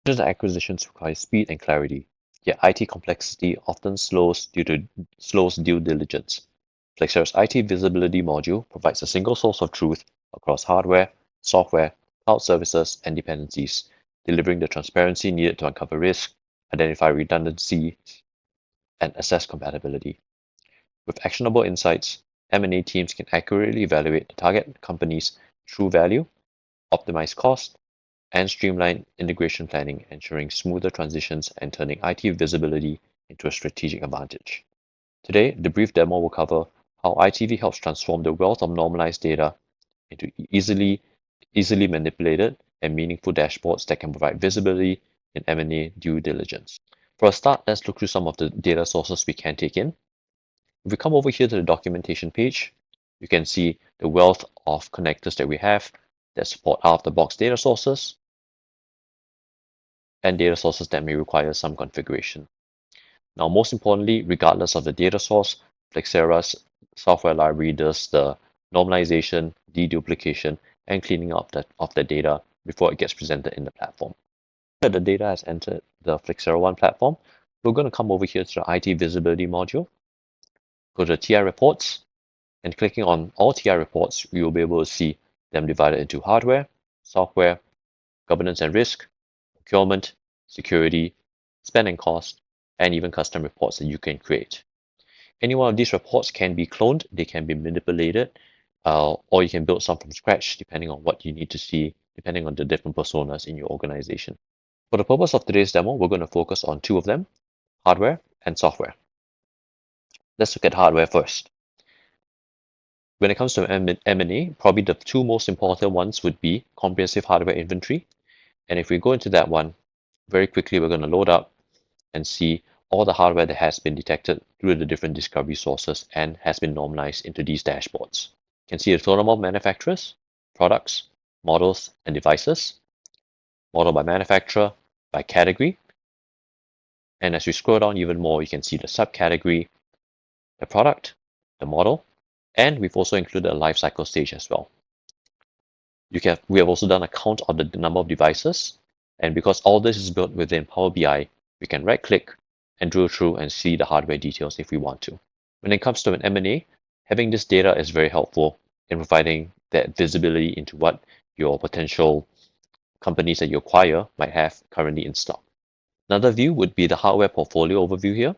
Mergers and acquisitions require speed and clarity, yet IT complexity often slows due diligence. Flexera's IT Visibility module provides a single source of truth across hardware, software, cloud services, and dependencies, delivering the transparency needed to uncover risk, identify redundancy, and assess compatibility. With actionable insights, M&A teams can accurately evaluate the target company's true value, optimize cost, and streamline integration planning, ensuring smoother transitions and turning IT visibility into a strategic advantage. Today, the brief demo will cover how ITV helps transform the wealth of normalized data into easily manipulated and meaningful dashboards that can provide visibility in M&A due diligence. For a start, let's look through some of the data sources we can take in. If we come over here to the documentation page, you can see the wealth of connectors that we have that support out-of-the-box data sources and data sources that may require some configuration. Now, most importantly, regardless of the data source, Flexera's software library does the normalization, deduplication, and cleaning up of the data before it gets presented in the platform. After the data has entered the Flexera One platform, we're going to come over here to the IT Visibility module, go to TI reports, and clicking on all TI reports, we will be able to see them divided into hardware, software, governance and risk, procurement, security, spend and cost, and even custom reports that you can create. Any one of these reports can be cloned, they can be manipulated, or you can build some from scratch depending on what you need to see, depending on the different personas in your organization. For the purpose of today's demo, we're going to focus on two of them, hardware and software. Let's look at hardware first. When it comes to M&A, probably the two most important ones would be comprehensive hardware inventory. And if we go into that one, very quickly we're going to load up and see all the hardware that has been detected through the different discovery sources and has been normalized into these dashboards. You can see the total number of manufacturers, products, models, and devices, model by manufacturer, by category. And as we scroll down even more, you can see the subcategory, the product, the model, and we've also included a lifecycle stage as well. We have also done a count of the number of devices, and because all this is built within Power BI, we can right-click and drill through and see the hardware details if we want to. When it comes to an M&A, having this data is very helpful in providing that visibility into what your potential companies that you acquire might have currently in stock. Another view would be the hardware portfolio overview here.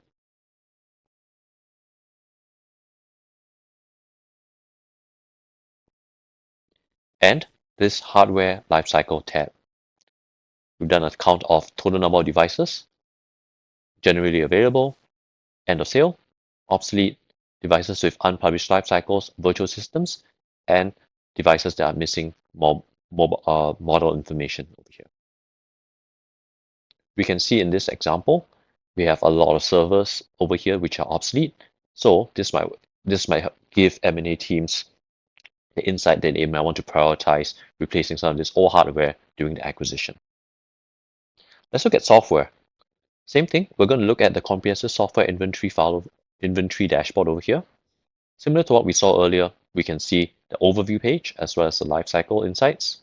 And this hardware lifecycle tab. We've done a count of total number of devices, generally available, end of sale, obsolete, devices with unpublished life cycles, virtual systems, and devices that are missing model information over here. We can see in this example, we have a lot of servers over here which are obsolete. So this might give M&A teams the insight that they might want to prioritize replacing some of this old hardware during the acquisition. Let's look at software. Same thing, we're going to look at the comprehensive software inventory dashboard over here. Similar to what we saw earlier, we can see the overview page as well as the lifecycle insights.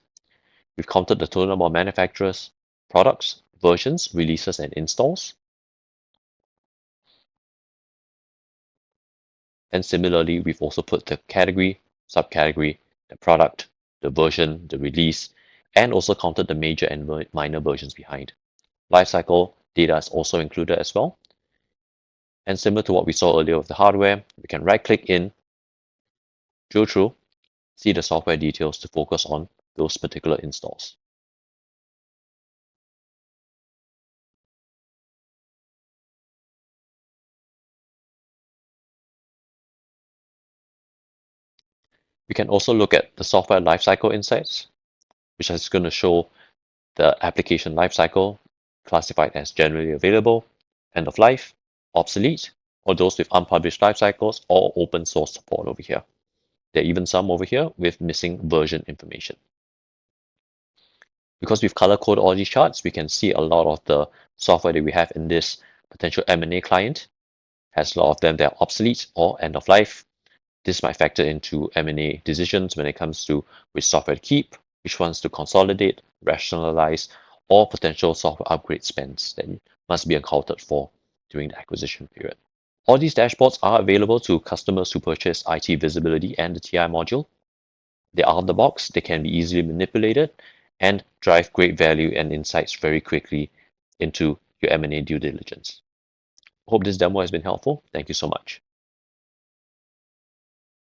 We've counted the total number of manufacturers, products, versions, releases, and installs. And similarly, we've also put the category, subcategory, the product, the version, the release, and also counted the major and minor versions behind. Lifecycle data is also included as well. And similar to what we saw earlier with the hardware, we can right-click in, drill through, see the software details to focus on those particular installs. We can also look at the software lifecycle insights, which is going to show the application lifecycle classified as generally available, end of life, obsolete, or those with unpublished life cycles or open source support over here. There are even some over here with missing version information. Because we've color-coded all these charts, we can see a lot of the software that we have in this potential M&A client has a lot of them that are obsolete or end of life. This might factor into M&A decisions when it comes to which software to keep, which ones to consolidate, rationalize, or potential software upgrade spends that must be accounted for during the acquisition period. All these dashboards are available to customers who purchase IT Visibility and the TI module. They are out of the box, they can be easily manipulated, and drive great value and insights very quickly into your M&A due diligence. Hope this demo has been helpful. Thank you so much.